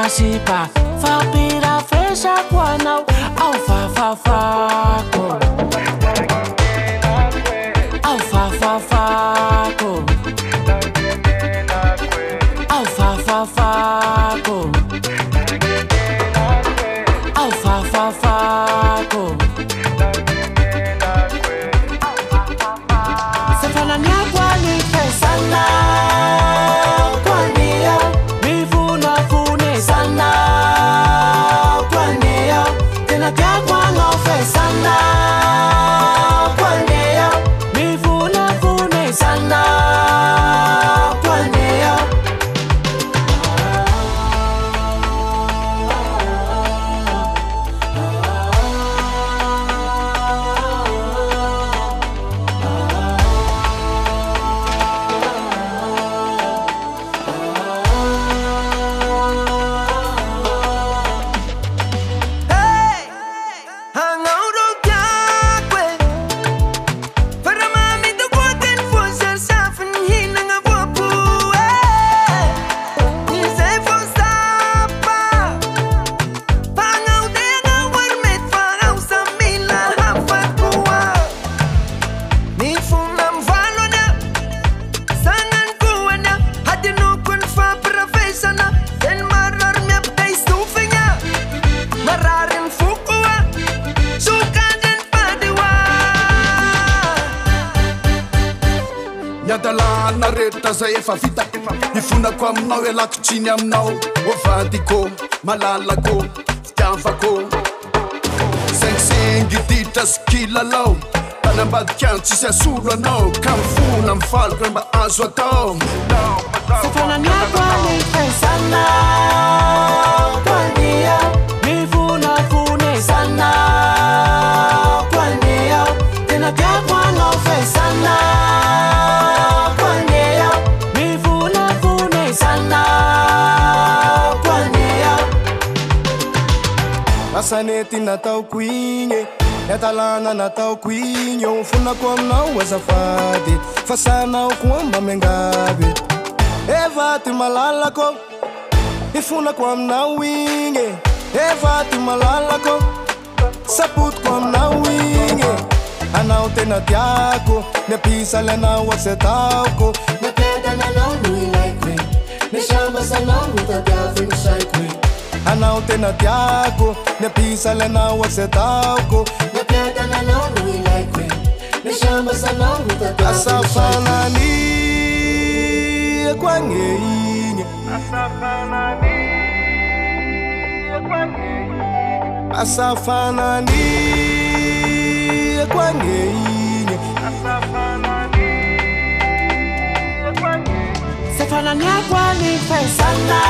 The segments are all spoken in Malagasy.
Shiba, Fabira, fresh up one now. Alpha, Fafaco. Alpha, Fafaco. Alpha, Fafaco. Alpha, Fafaco. Sefana nyakwa ni pesana. Yadalana reta zay efa vita ifonako aminao elako tsiny aminao ovadiko malalako fitiavako sengisengy ditra sy kilalao tanambadikany tsisy asolo anao ka mifona mifaliko mba azo atao Sefana nyakwa ni pesana kwania mifuna fune sana kwania tena kyakwa no fesana Masanety natao kuinye Yatalana natao kuinyo Mfunako aminao azafady Fasanao kuamba mengabe Evati malalako Ifunako aminao inye Evati malalako Saputko aminao inye Anao tena tiako Nepisa lenao asetauko Napeda na nao nui like me Neshamba sa nao nutadiavi nishaikwe Anao tena tiako Nepisa lenao asetauko Napeda na nao nui like me Neshamba sa nao nutadiavi nishaikwe Asafanani Kwangeinye Asafanani Kwangeinye Asafanani Kwangeinye Asafanani Kwangeinye Sefana nyakwa ni pesana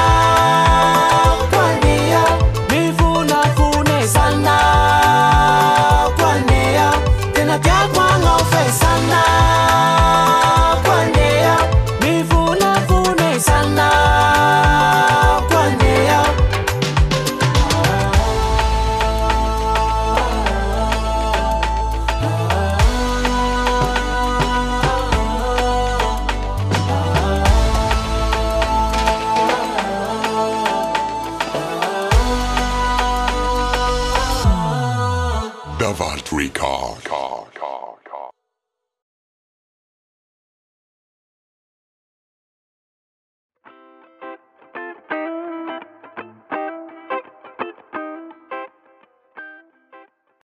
kwania mifuna fune sana kwania tena kyakwa no fesana kwania mifuna fune sana kwania Davalt Record.